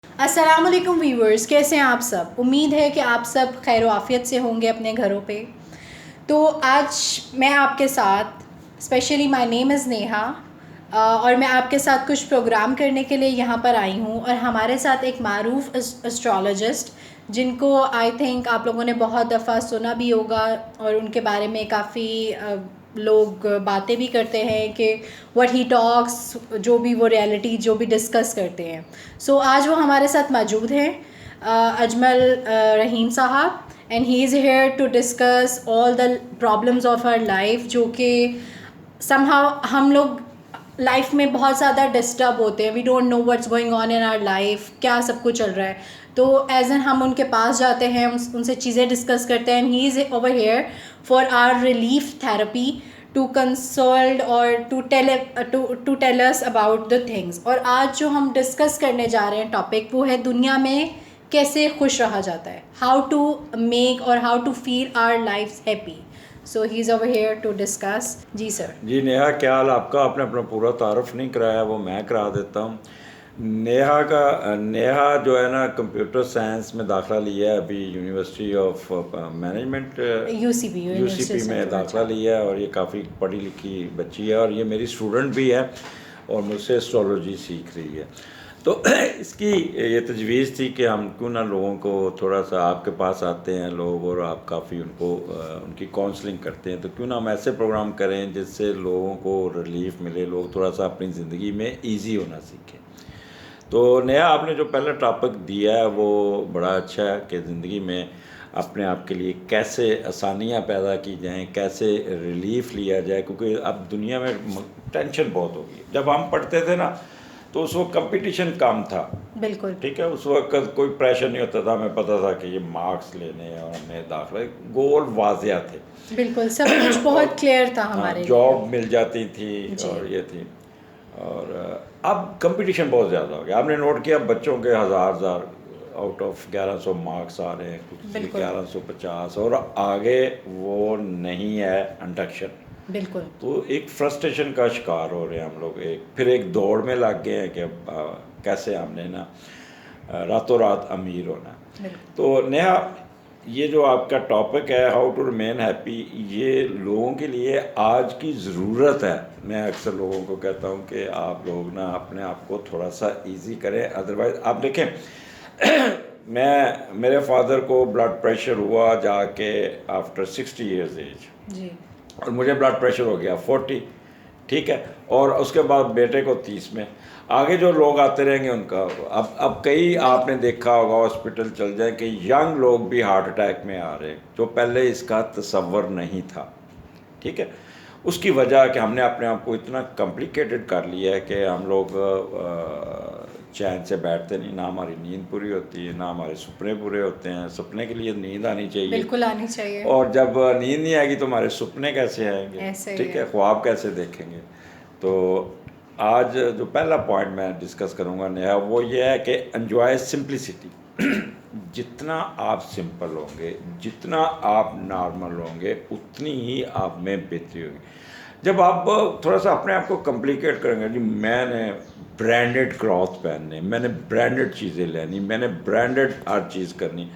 अस्सलाम वालेकुम व्यूवर्स, कैसे हैं आप सब। उम्मीद है कि आप सब खैर आफ़ियत से होंगे अपने घरों पे। तो आज मैं आपके साथ specially my name is Neha और मैं आपके साथ कुछ प्रोग्राम करने के लिए यहाँ पर आई हूँ। और हमारे साथ एक मारूफ एस्ट्रोलॉजिस्ट जिनको आई थिंक आप लोगों ने बहुत दफ़ा सुना भी होगा और उनके बारे में काफ़ी लोग बातें भी करते हैं कि व्हाट ही टॉक्स, जो भी वो रियलिटी जो भी डिस्कस करते हैं। सो आज वो हमारे साथ मौजूद हैं, अजमल रहीम साहब, and he is here to discuss all the problems of our life, जो कि समहाउ हम लोग लाइफ में बहुत ज़्यादा डिस्टर्ब होते हैं। We don't know what's going on in our life, क्या सब कुछ चल रहा है। तो एज एन हम उनके पास जाते हैं, उनसे चीज़ें डिस्कस करते हैं। He is over here for our relief therapy to consult और to tell us about the things. और आज जो हम डिस्कस करने जा रहे हैं टॉपिक, वो है दुनिया में कैसे खुश रहा जाता है, हाउ टू मेक और how to feel our life happy. So he is over here to discuss. जी सर। जी नेहा, क्या हाल आपका? आपने अपना पूरा तारुफ नहीं कराया, वो मैं करा देता हूँ। नेहा जो है ना, कंप्यूटर साइंस में दाखिला लिया है अभी, यूनिवर्सिटी ऑफ मैनेजमेंट यूसीपी में दाखिला लिया है। और ये काफ़ी पढ़ी लिखी बच्ची है और ये मेरी स्टूडेंट भी है और मुझसे एस्ट्रोलॉजी सीख रही है। तो इसकी ये तजवीज़ थी कि हम क्यों ना लोगों को थोड़ा सा, आपके पास आते हैं लोग और आप काफ़ी उनको उनकी काउंसलिंग करते हैं, तो क्यों ना हम ऐसे प्रोग्राम करें जिससे लोगों को रिलीफ मिले, लोग थोड़ा सा अपनी ज़िंदगी में इजी होना सीखें। तो नया आपने जो पहला टॉपिक दिया है वो बड़ा अच्छा है कि ज़िंदगी में अपने आप के लिए कैसे आसानियाँ पैदा की जाएं, कैसे रिलीफ लिया जाए, क्योंकि अब दुनिया में टेंशन बहुत होगी। जब हम पढ़ते थे ना तो उस वक्त कंपटीशन कम था। बिल्कुल ठीक है, उस वक्त कोई प्रेशर नहीं होता था, हमें पता था कि ये मार्क्स लेने हैं और हमें दाखिला, गोल वाजिया थे। बिल्कुल, सब कुछ बहुत क्लियर था हमारे लिए। जॉब मिल जाती थी जी। और ये थी। और अब कंपटीशन बहुत ज़्यादा हो गया। आपने नोट किया, बच्चों के हज़ार आउट ऑफ 1100 मार्क्स आ रहे हैं, कुछ बिल्कुल 1150, और आगे वो नहीं है इंडक्शन। बिल्कुल तो एक फ्रस्ट्रेशन का शिकार हो रहे हैं हम लोग, फिर एक दौड़ में लग गए हैं कि कैसे हमने ना रातों रात अमीर होना। बिल्कुल तो नेहा, ये जो आपका टॉपिक है हाउ टू रिमेन हैप्पी, ये लोगों के लिए आज की ज़रूरत है। मैं अक्सर लोगों को कहता हूँ कि आप लोग ना अपने आप को थोड़ा सा इजी करें, अदरवाइज़ आप देखें मेरे फादर को ब्लड प्रेशर हुआ जाके आफ्टर 60 ईयर्स एज, जी। और मुझे ब्लड प्रेशर हो गया 40। ठीक है, और उसके बाद बेटे को 30 में। आगे जो लोग आते रहेंगे उनका, अब कई आपने देखा होगा हॉस्पिटल चल जाए कि यंग लोग भी हार्ट अटैक में आ रहे हैं, जो पहले इसका तसव्वुर नहीं था। ठीक है, उसकी वजह कि हमने अपने आप को इतना कॉम्प्लिकेटेड कर लिया है कि हम लोग चैन से बैठते नहीं, ना हमारी नींद पूरी होती है, ना हमारे सपने पूरे होते हैं। सपने के लिए नींद आनी चाहिए, बिल्कुल आनी चाहिए। और जब नींद नहीं आएगी तो हमारे सपने कैसे आएंगे? ऐसे ही ठीक है। है, ख्वाब कैसे देखेंगे? तो आज जो पहला पॉइंट मैं डिस्कस करूँगा नया, वो ये है कि एंजॉय सिंप्लिसिटी। जितना आप सिंपल होंगे, जितना आप नॉर्मल होंगे, उतनी ही आप में बेहतरी होगी। जब आप थोड़ा सा अपने आप को कॉम्प्लिकेट करेंगे, जी मैंने ब्रांडेड क्लॉथ पहनने, मैंने ब्रांडेड चीज़ें लेनी, मैंने ब्रांडेड हर चीज़ करनी,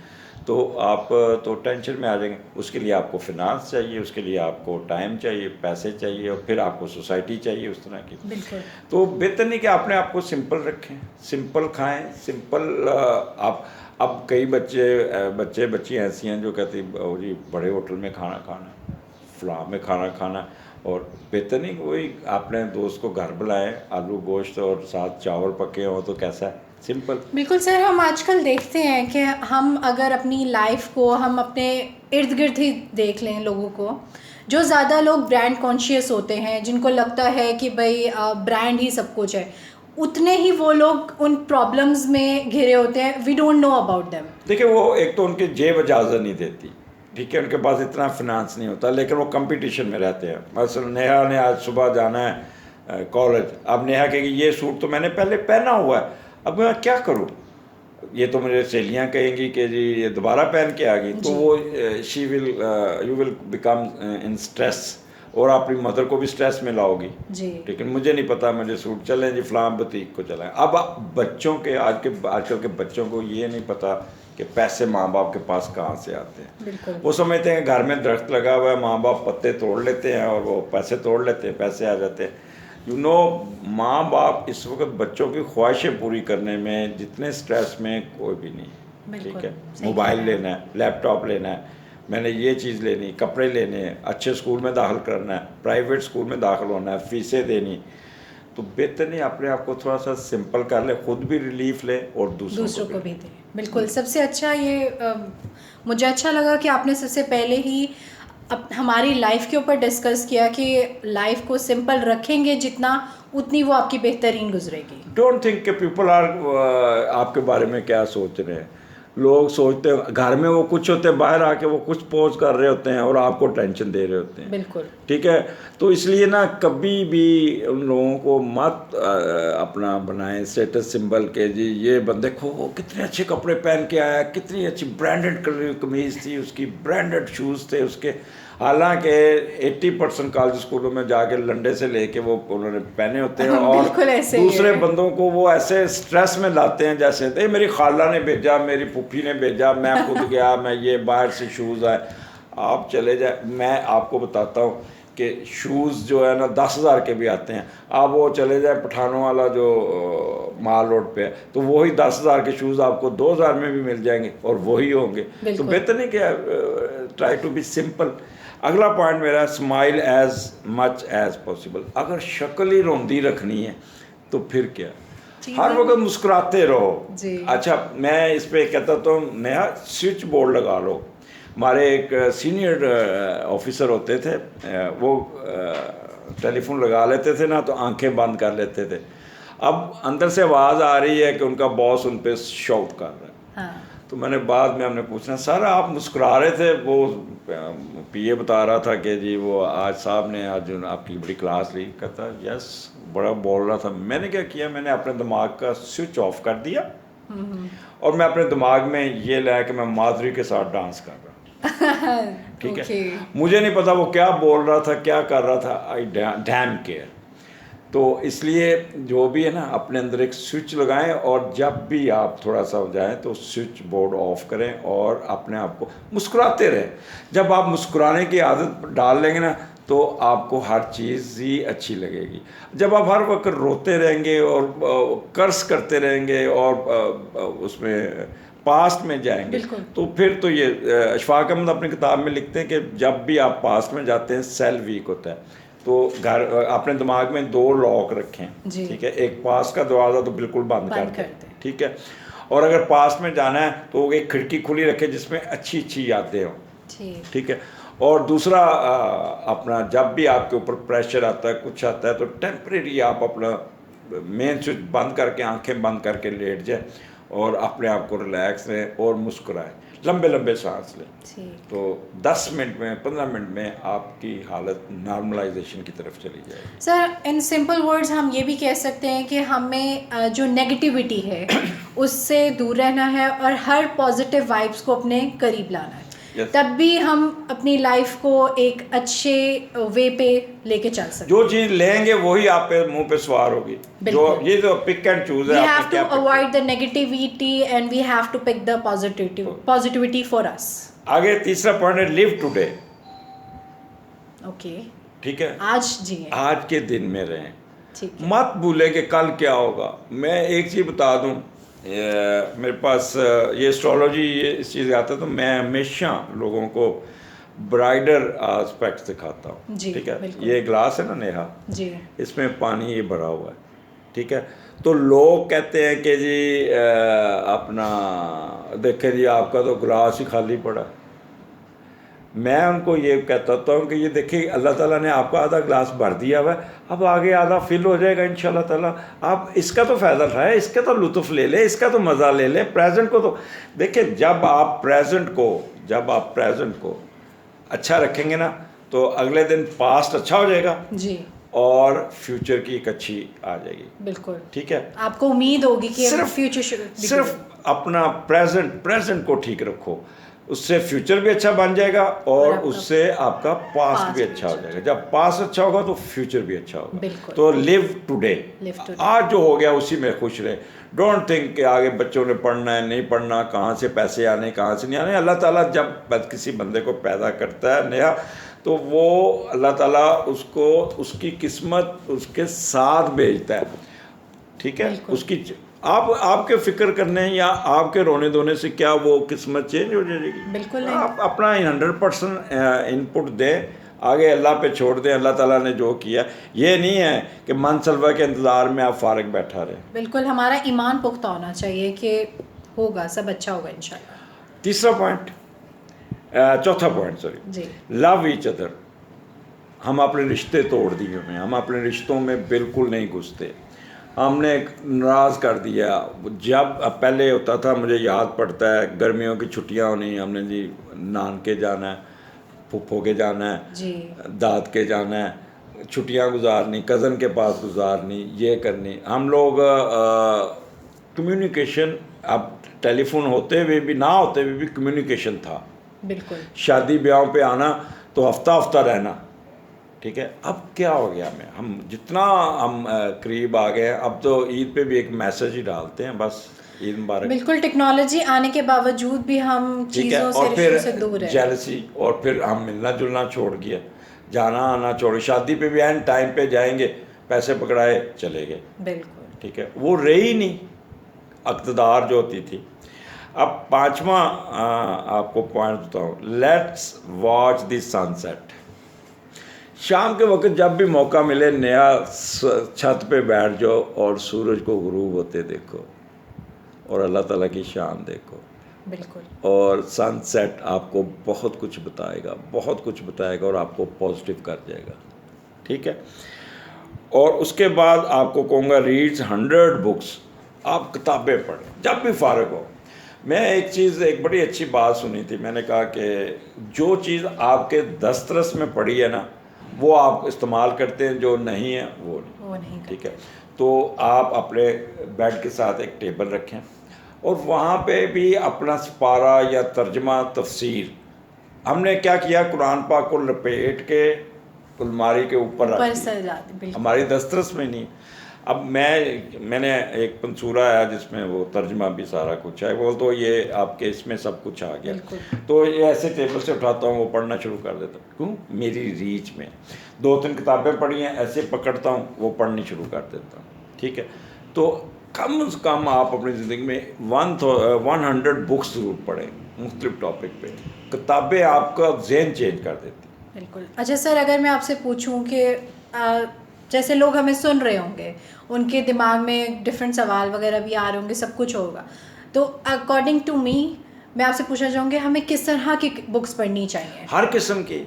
तो आप तो टेंशन में आ जाएंगे। उसके लिए आपको फिनांस चाहिए, उसके लिए आपको टाइम चाहिए, पैसे चाहिए, और फिर आपको सोसाइटी चाहिए उस तरह की। बिल्कुल तो बेहतर नहीं कि अपने आप को सिंपल रखें, सिंपल खाएं, सिंपल आप। अब कई बच्चियाँ ऐसी हैं जो कहती ओ जी बड़े होटल में खाना खाना, फलां में खाना खाना। और बेहतर नहीं कोई अपने दोस्त को घर बुलाएं, आलू गोश्त और साथ चावल पके हों, तो कैसा है, सिंपल। बिल्कुल सर, हम आजकल देखते हैं कि हम अगर अपनी लाइफ को हम अपने इर्द गिर्द ही देख लें, लोगों को जो ज़्यादा लोग ब्रांड कॉन्शियस होते हैं, जिनको लगता है कि भाई ब्रांड ही सब कुछ है, उतने ही वो लोग उन प्रॉब्लम्स में घिरे होते हैं। We don't know about them. देखिए, वो एक तो उनकी जेब इजाज़त नहीं देती, ठीक है, उनके पास इतना फिनांस नहीं होता, लेकिन वो कंपटीशन में रहते हैं। मसलन नेहा ने आज सुबह जाना है कॉलेज। अब नेहा कहेगी ये सूट तो मैंने पहले पहना हुआ है, अब मैं क्या करूँ? ये तो मुझे सहेलियाँ कहेंगी कि जी ये दोबारा पहन के आ गई, तो वो she will you will become in stress, और अपनी मदर को भी स्ट्रेस में लाओगी जी। लेकिन मुझे नहीं पता, मुझे सूट चलें जी, फलां बुटीक को चलाएं। अब बच्चों के आजकल के बच्चों को ये नहीं पता कि पैसे माँ बाप के पास कहाँ से आते हैं। वो समझते हैं घर में दरख्त लगा हुआ है, माँ बाप पत्ते तोड़ लेते हैं और वो पैसे तोड़ लेते हैं, पैसे आ जाते हैं। माँ बाप इस वक्त बच्चों की ख्वाहिशें पूरी करने में जितने स्ट्रेस में कोई भी नहीं। ठीक है, मोबाइल लेना है, लैपटॉप लेना है, मैंने ये चीज़ लेनी, कपड़े लेने हैं, अच्छे स्कूल में दाखिल करना है, प्राइवेट स्कूल में दाखिल होना है, फीसें देनी, तो बेहतर नहीं अपने आप को थोड़ा सा सिंपल कर ले, खुद भी रिलीफ ले और दूसरों को भी दे। बिल्कुल, सबसे अच्छा ये मुझे अच्छा लगा कि आपने सबसे पहले ही हमारी लाइफ के ऊपर डिस्कस किया कि लाइफ को सिंपल रखेंगे जितना, उतनी वो आपकी बेहतरीन गुजरेगी। डोंट थिंक कि पीपल आर आपके बारे में क्या सोच रहे हैं। लोग सोचते हैं घर में वो कुछ होते हैं, बाहर आके वो कुछ पोस्ट कर रहे होते हैं और आपको टेंशन दे रहे होते हैं। बिल्कुल, ठीक है, तो इसलिए ना कभी भी उन लोगों को मत अपना बनाएं स्टेटस सिंबल के जी ये बंदे देखो वो कितने अच्छे कपड़े पहन के आया, कितनी अच्छी ब्रांडेड कमीज़ थी उसकी, ब्रांडेड शूज़ थे उसके। हालांकि 80% कॉलेज स्कूलों में जाके लंडे से लेके वो उन्होंने पहने होते हैं और दूसरे बंदों को वो ऐसे स्ट्रेस में लाते हैं जैसे मेरी खाला ने भेजा, मेरी फूफी ने भेजा, मैं खुद गया, मैं ये बाहर से शूज़ आए। आप चले जाए, मैं आपको बताता हूँ कि शूज़ जो है ना 10,000 के भी आते हैं। आप वो चले जाए पठानों वाला जो माल रोड पे है, तो वही 10,000 के शूज़ आपको 2,000 में भी मिल जाएंगे और वही होंगे। तो बेहतर नहीं क्या, ट्राई टू बी सिंपल। अगला पॉइंट मेरा, smile as much as possible. अगर शक्ल ही रोंदी रखनी है तो फिर क्या, हर वक्त मुस्कुराते रहो। अच्छा, मैं इस पे कहता तो नया स्विच बोर्ड लगा लो। हमारे एक सीनियर ऑफिसर होते थे, वो टेलीफोन लगा लेते थे ना तो आंखें बंद कर लेते थे। अब अंदर से आवाज़ आ रही है कि उनका बॉस उन पे शाउट कर रहा है। तो मैंने बाद में हमने पूछना, सर आप मुस्कुरा रहे थे, वो पीए बता रहा था कि जी वो आज साहब ने आज आपकी बड़ी क्लास ली। कहता यस, बड़ा बोल रहा था। मैंने क्या किया, मैंने अपने दिमाग का स्विच ऑफ कर दिया और मैं अपने दिमाग में ये लाया कि मैं माधुरी के साथ डांस कर रहा हूँ। ठीक है, मुझे नहीं पता वो क्या बोल रहा था, क्या कर रहा था, आई डैम केयर। तो इसलिए जो भी है ना, अपने अंदर एक स्विच लगाएं और जब भी आप थोड़ा सा हो जाए तो स्विच बोर्ड ऑफ करें और अपने आप को मुस्कुराते रहें। जब आप मुस्कुराने की आदत डाल लेंगे ना तो आपको हर चीज़ ही अच्छी लगेगी। जब आप हर वक्त रोते रहेंगे और कर्स करते रहेंगे और उसमें पास्ट में जाएंगे तो फिर तो ये अशफाक अहमद अपनी किताब में लिखते हैं कि जब भी आप पास्ट में जाते हैं सेल वीक होता है। तो घर अपने दिमाग में 2 लॉक रखें। ठीक है, एक पास का दरवाज़ा तो बिल्कुल बंद कर दें। ठीक है, और अगर पास में जाना है तो एक खिड़की खुली रखें जिसमें अच्छी अच्छी यादें हों। ठीक है, और दूसरा अपना जब भी आपके ऊपर प्रेशर आता है, कुछ आता है, तो टेम्परेरी आप अपना मेन स्विच बंद करके आंखें बंद करके लेट जाए और अपने आप को रिलैक्स रहें और मुस्कुराएं, लंबे लंबे सांस लें। तो 10 मिनट में 15 मिनट में आपकी हालत नॉर्मलाइजेशन की तरफ चली जाएगी। सर, इन सिंपल वर्ड्स हम ये भी कह सकते हैं कि हमें जो नेगेटिविटी है उससे दूर रहना है और हर पॉजिटिव वाइब्स को अपने करीब लाना है। तब भी हम अपनी लाइफ को एक अच्छे वे पे लेके चल सकते हैं। जो चीज़ लेंगे वही आप पे मुंह पे सवार होगी। जो ये तो पिक एंड चूज है। We have to avoid the negativity and we have to pick the positivity for us. आगे तीसरा पॉइंट है लिव टुडे। ओके, ठीक है, आज जिए, आज के दिन में रहें। ठीक है, मत भूले कि कल क्या होगा। मैं एक चीज़ बता दूं, मेरे पास ये एस्ट्रोलॉजी ये इस चीज़ आता तो मैं हमेशा लोगों को ब्राइडर एस्पेक्ट दिखाता हूँ। ठीक है, ये ग्लास है ना नेहा जी, इसमें पानी ये भरा हुआ है। ठीक है, तो लोग कहते हैं कि जी अपना देखे जी आपका तो ग्लास ही खाली पड़ा। मैं उनको ये कहता हूँ कि ये देखिए अल्लाह ताला ने आपका आधा ग्लास भर दिया हुआ है, अब आगे आधा फिल हो जाएगा इंशाल्लाह ताला। आप इसका तो फ़ायदा उठाए, इसका तो लुत्फ़ ले ले, इसका तो मज़ा ले ले। प्रेजेंट को तो देखिए, जब आप प्रेजेंट को अच्छा रखेंगे ना तो अगले दिन पास्ट अच्छा हो जाएगा जी और फ्यूचर की एक अच्छी आ जाएगी। बिल्कुल, ठीक है, आपको उम्मीद होगी कि सिर्फ अपना प्रेजेंट को ठीक रखो। उससे फ्यूचर भी अच्छा बन जाएगा और उससे आपका पास्ट भी अच्छा हो जाएगा। जब पास्ट अच्छा होगा तो फ्यूचर भी अच्छा होगा। तो लिव टुडे, आज जो हो गया उसी में खुश रहे। डोंट थिंक कि आगे बच्चों ने पढ़ना है नहीं पढ़ना, कहाँ से पैसे आने कहाँ से नहीं आने। अल्लाह ताला जब किसी बंदे को पैदा करता है नया, तो वो अल्लाह ताला उसको उसकी किस्मत उसके साथ भेजता है, ठीक है। उसकी आपके फिक्र करने या आपके रोने धोने से क्या वो किस्मत चेंज हो जाएगी? बिल्कुल नहीं। आप अपना 100% इनपुट दें, आगे अल्लाह पे छोड़ दें। अल्लाह ताला ने जो किया, ये नहीं है कि मनसलवा के इंतज़ार में आप फारिग बैठा रहे। बिल्कुल, हमारा ईमान पुख्ता होना चाहिए कि होगा, सब अच्छा होगा इंशाल्लाह। तीसरा पॉइंट, चौथा point sorry, love each other. हम अपने रिश्ते तोड़ दिए हुए, हम अपने रिश्तों में बिल्कुल नहीं घुसते। हमने नाराज़ कर दिया। जब पहले होता था, मुझे याद पड़ता है, गर्मियों की छुट्टियां होनी, हमने जी नानके जाना है, फूफो के जाना है, दाद के जाना है, छुट्टियां गुजारनी, कज़न के पास गुजारनी, ये करनी। हम लोग कम्युनिकेशन, अब टेलीफोन होते हुए भी ना होते हुए भी कम्युनिकेशन था। बिल्कुल। शादी ब्याहों पे आना तो हफ्ता हफ्ता रहना, ठीक है। अब क्या हो गया, हम जितना हम करीब आ गए, अब तो ईद पे भी एक मैसेज ही डालते हैं, बस ईद मुबारक। बिल्कुल, टेक्नोलॉजी आने के बावजूद भी हम चीज़ों से, रिश्तों से दूर हैं। जेलसी, और फिर हम मिलना जुलना छोड़ गया, जाना आना छोड़। शादी पे भी एंड टाइम पे जाएंगे, पैसे पकड़ाए चले गए। बिल्कुल, ठीक है, वो रही नहीं इक़्तिदार जो होती थी। अब पांचवा आपको पॉइंट बताऊँ, लेट्स वॉच द सनसेट। शाम के वक्त जब भी मौका मिले, नया छत पे बैठ जाओ और सूरज को गुरूब होते देखो और अल्लाह ताला की शान देखो। बिल्कुल। और सनसेट आपको बहुत कुछ बताएगा, बहुत कुछ बताएगा और आपको पॉजिटिव कर जाएगा, ठीक है। और उसके बाद आपको कहूँगा, रीड्स 100 बुक्स। आप किताबें पढ़ें जब भी फारिग हो। मैं एक बड़ी अच्छी बात सुनी थी, मैंने कहा कि जो चीज़ आपके दस्तरस में पड़ी है ना, वो आप इस्तेमाल करते हैं, जो नहीं है वो नहीं, ठीक है। तो आप अपने बेड के साथ एक टेबल रखें और वहाँ पे भी अपना सिपारा या तर्जमा तफसीर, हमने क्या किया, कुरान पाक को लपेट के अलमारी के ऊपर रख दिया, हमारी दस्तरस में नहीं। अब मैंने एक पंसूरा है जिसमें वो तर्जमा भी सारा कुछ है, वो तो ये आपके इसमें सब कुछ आ गया। तो ये ऐसे टेबल से उठाता हूँ, वो पढ़ना शुरू कर देता हूँ। क्यों? मेरी रीच में 2-3 किताबें पढ़ी हैं, ऐसे पकड़ता हूँ, वो पढ़नी शुरू कर देता हूँ, ठीक है। तो कम से कम आप अपनी ज़िंदगी में 100 बुक्स ज़रूर पढ़ें, मुख्तलिफ टॉपिक पे। किताबें आपका जहन चेंज कर देती। बिल्कुल। अच्छा सर, अगर मैं आपसे पूछूं कि जैसे लोग हमें सुन रहे होंगे, उनके दिमाग में डिफरेंट सवाल वगैरह भी आ रहे होंगे, सब कुछ होगा, तो अकॉर्डिंग टू मी मैं आपसे पूछना चाहूँगी, हमें किस तरह की बुक्स पढ़नी चाहिए? हर किस्म की,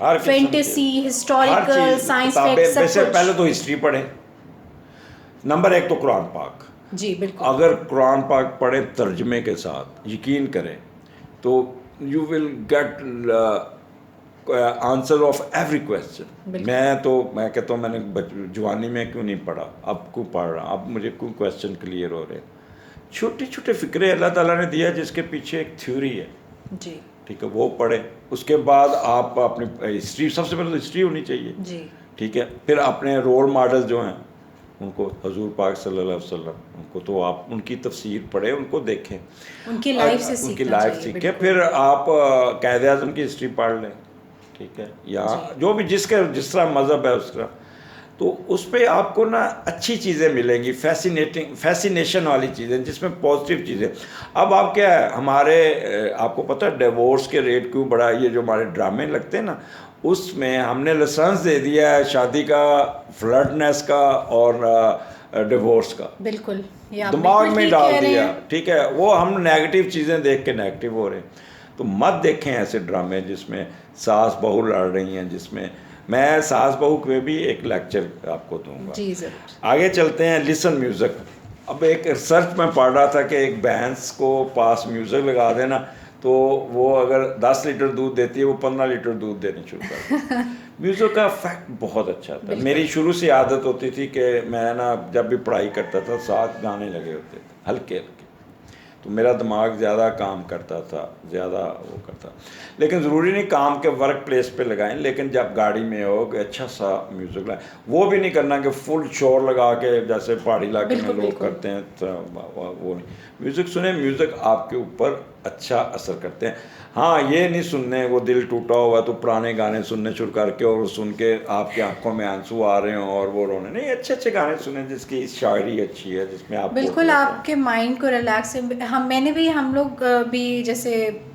फैंटेसी, हिस्टोरिकल, साइंस फिक्शन, सब कुछ। पहले तो हिस्ट्री पढ़ें, नंबर 1 तो कुरान पाक। जी बिल्कुल। अगर कुरान पाक पढ़े तर्जमे के साथ, यकीन करें, तो you will get answer of every question. मैं कहता हूँ, मैंने जवानी में क्यों नहीं पढ़ा, अब क्यों पढ़ रहा, अब मुझे क्यों क्वेश्चन क्लियर हो रहे। छोटे छोटे फ़िक्रे अल्लाह ताला ने दिया जिसके पीछे एक थ्योरी है, जी, ठीक है, वो पढ़े। उसके बाद आप अपनी हिस्ट्री, सबसे पहले तो हिस्ट्री होनी चाहिए, जी, ठीक है। फिर अपने रोल मॉडल जो हैं उनको, हजूर पाक सल्लल्लाहु अलैहि वसल्लम, उनको तो आप उनकी तफसीर पढ़ें, उनको देखें, उनकी लाइफ से सीखें। फिर आप कायदे आज़म की हिस्ट्री पढ़ लें, ठीक है, या जो भी जिस तरह मज़हब है उसका, तो उस पर आपको ना अच्छी चीज़ें मिलेंगी, फैसिनेशन वाली चीज़ें, जिसमें पॉजिटिव चीज़ें। अब आप क्या है, हमारे आपको पता है डिवोर्स के रेट क्यों बढ़ा, ये जो हमारे ड्रामे लगते हैं ना, उसमें हमने लाइसेंस दे दिया है शादी का, फ्लर्टनेस का और डिवोर्स का, बिल्कुल दिमाग में डाल दिया, ठीक है। वो हम नेगेटिव चीज़ें देख के नेगेटिव हो रहे हैं। तो मत देखें ऐसे ड्रामे जिसमें सास बहू लड़ रही हैं, जिसमें मैं सास बहू पे भी एक लेक्चर आपको दूंगा, जी ज़रूर। आगे चलते हैं, लिसन म्यूज़िक। अब एक रिसर्च में पढ़ रहा था कि एक भैंस को पास म्यूज़िक लगा देना, तो वो अगर 10 लीटर दूध देती है, वो 15 लीटर दूध देने शुरू कर म्यूज़िक का इफेक्ट बहुत अच्छा था। मेरी शुरू से आदत होती थी कि मैं ना जब भी पढ़ाई करता था, साथ गाने लगे होते थे हल्के हल्के, तो मेरा दिमाग ज़्यादा काम करता था, ज़्यादा वो करता। लेकिन ज़रूरी नहीं काम के वर्क प्लेस पे लगाएं, लेकिन जब गाड़ी में हो कि अच्छा सा म्यूज़िक लगाएं। वो भी नहीं करना कि फुल शोर लगा के जैसे पहाड़ी इलाके में लोग करते हैं, तो वो नहीं। म्यूज़िक सुने, म्यूज़िक आपके ऊपर अच्छा असर करते हैं। हाँ, ये नहीं सुनने वो दिल टूटा हुआ तो पुराने गाने सुनने शुरू करके और सुन के आपकी आंखों में आंसू आ रहे हों और वो रोने नहीं। अच्छे अच्छे गाने सुने जिसकी शायरी अच्छी है, जिसमें आप बिल्कुल आपके माइंड को रिलैक्स। हम लोग भी जैसे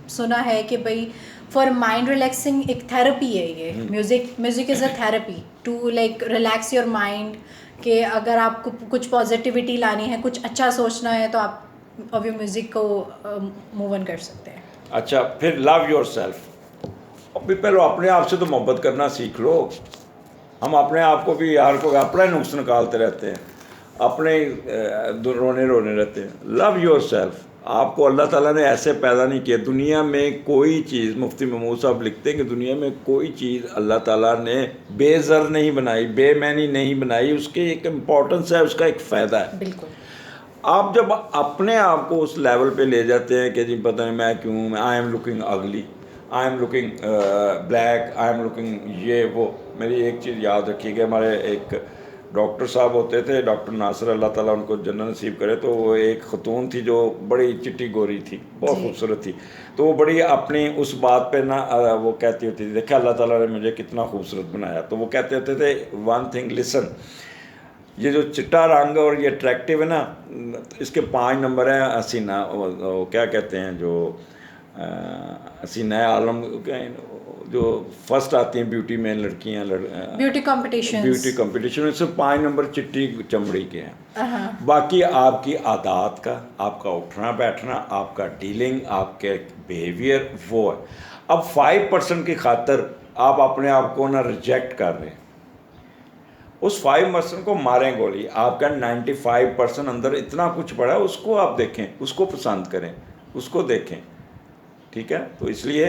सुना है कि भाई फॉर माइंड रिलैक्सिंग एक थेरेपी है ये। Music is a therapy to like relax your mind. कि अगर आपको कुछ पॉजिटिविटी लानी है, कुछ अच्छा सोचना है, तो आप अभी म्यूज़िक को मूव ऑन कर सकते हैं। अच्छा, फिर लव योर सेल्फ। अभी पहले अपने आप से तो मोहब्बत करना सीख लो। हम अपने आप को भी यार को अपना ही नुक्स निकालते रहते हैं, अपने रोने रहते हैं। Love your self. आपको अल्लाह ताला ने ऐसे पैदा नहीं किया। दुनिया में कोई चीज़, मुफ्ती महमूद साहब लिखते हैं कि दुनिया में कोई चीज़ अल्लाह ताला ने बेज़र नहीं बनाई, बेमैनी नहीं बनाई। उसकी एक इम्पोर्टेंस है, उसका एक फ़ायदा है। बिल्कुल। आप जब अपने आप को उस लेवल पे ले जाते हैं कि जी पता नहीं मैं क्यों, आई एम लुकिंग अगली, I am looking black, I am looking ये वो। मेरी एक चीज़ याद रखिए कि हमारे एक डॉक्टर साहब होते थे, डॉक्टर नासिर, अल्लाह ताला उनको जन्नत नसीब करे। तो वो एक खतून थी जो बड़ी चिट्टी गोरी थी, बहुत खूबसूरत थी। तो वो बड़ी अपनी उस बात पे ना वो कहती होती थी, देखा अल्लाह ताला ने मुझे कितना खूबसूरत बनाया। तो वो कहते होते थे वन थिंग लिसन, ये जो चिट्टा रंग और ये अट्रैक्टिव है ना, इसके 5 नंबर हैं। हसीना, वो क्या कहते हैं जो हसीना आलम, जो फर्स्ट आती हैं ब्यूटी में लड़कियां, ब्यूटी कंपटीशन में सिर्फ 5 नंबर चिट्टी चमड़ी के हैं। बाकी आपकी आदत का, आपका उठना बैठना, आपका डीलिंग, आपके बिहेवियर, वो है। अब 5% की खातर आप अपने आप को ना रिजेक्ट कर रहे हैं। उस 5% को मारें गोली। आपका 95% अंदर इतना कुछ पड़ा है, उसको आप देखें, उसको पसंद करें, उसको देखें। ठीक है, तो इसलिए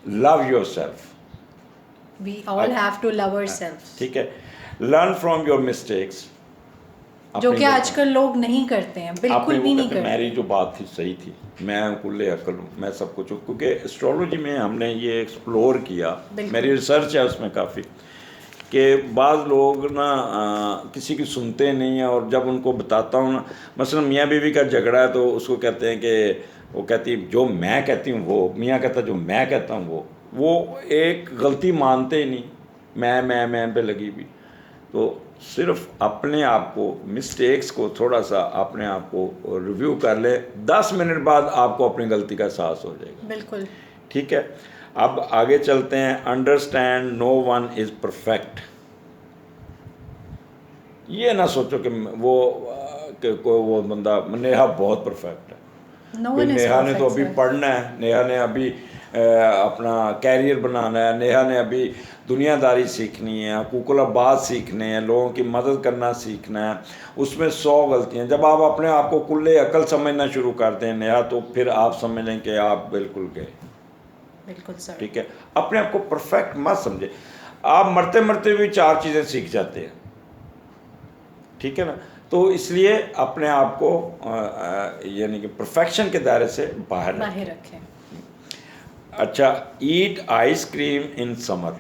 love your self. We all have to love ourselves. ठीक है, लर्न फ्रॉम योर मिस्टेक्स, जो कि आजकल लोग नहीं करते हैं, बिल्कुल भी नहीं करते। मेरी जो बात थी सही थी, मैं कुल्ले अकल हूँ, मैं सब कुछ, क्योंकि एस्ट्रोलॉजी में हमने ये एक्सप्लोर किया, मेरी रिसर्च है उसमें काफ़ी, कि बाज़ लोग ना किसी की सुनते नहीं हैं। और जब उनको बताता हूँ ना, मसलन मियाँ बीवी का झगड़ा है तो उसको कहते हैं कि वो कहती जो मैं कहती हूँ वो, मियाँ कहता जो मैं कहता हूँ वो एक गलती मानते ही नहीं, मैं पे लगी भी। तो सिर्फ अपने आप को, मिस्टेक्स को थोड़ा सा अपने आप को रिव्यू कर ले, 10 मिनट बाद आपको अपनी गलती का एहसास हो जाएगा। बिल्कुल ठीक है, अब आगे चलते हैं। Understand no one is perfect. ये ना सोचो कि वो बंदा, नेहा बहुत परफेक्ट है। नेहा ने तो अभी पढ़ना है, नेहा ने अभी अपना कैरियर बनाना है, नेहा ने अभी दुनियादारी सीखनी है, हुकूक-उल-बात सीखने हैं, लोगों की मदद करना सीखना है। उसमें 100 गलतियाँ। जब आप अपने आप को कुल्ले अकल समझना शुरू करते हैं नेहा, तो फिर आप समझ लें कि आप बिल्कुल गए। बिल्कुल सर। ठीक है, अपने आप को परफेक्ट मत समझे। आप मरते मरते भी 4 चीज़ें सीख जाते हैं। ठीक है ना, तो इसलिए अपने आप को यानी कि परफेक्शन के दायरे से बाहर रखें। अच्छा, ईट आइसक्रीम इन समर।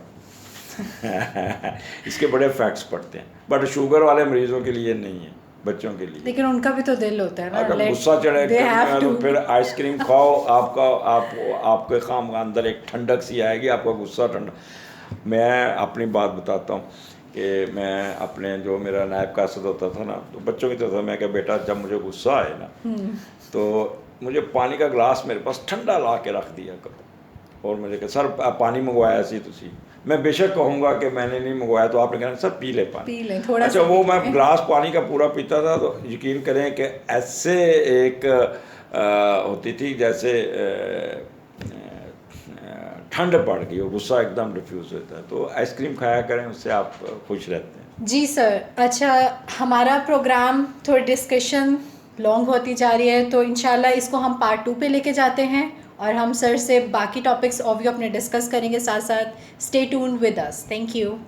इसके बड़े फैक्ट्स पड़ते हैं, बट शुगर वाले मरीजों के लिए नहीं है, बच्चों के लिए। लेकिन उनका भी तो दिल होता है ना, अगर गुस्सा चढ़े तो फिर आइसक्रीम खाओ, आपके काम के अंदर एक ठंडक सी आएगी, आपका गुस्सा ठंडा। मैं अपनी बात बताता हूँ कि मैं अपने, जो मेरा नायब कासद होता था ना, तो बच्चों की तरह मैं, क्या बेटा जब मुझे गुस्सा आए ना तो मुझे पानी का गिलास मेरे पास ठंडा ला के रख दिया करो, और मुझे कहा सर पानी मंगवाया सी तुसी। मैं बेशक कहूँगा कि मैंने नहीं मंगवाया, तो आपने कहना सर पी ले पानी, पी ले थोड़ा। अच्छा, वो मैं गिलास पानी का पूरा पीता था, तो यकीन करें कि ऐसे एक होती थी जैसे ठंड पड़ गई और गुस्सा एकदम डिफ्यूज़ होता है। तो आइसक्रीम खाया करें, उससे आप खुश रहते हैं। जी सर। अच्छा, हमारा प्रोग्राम थोड़ी डिस्कशन लॉन्ग होती जा रही है, तो इंशाल्लाह इसको हम पार्ट 2 पे लेके जाते हैं, और हम सर से बाकी टॉपिक्स और भी अपने डिस्कस करेंगे साथ साथ। Stay tuned with us. Thank you.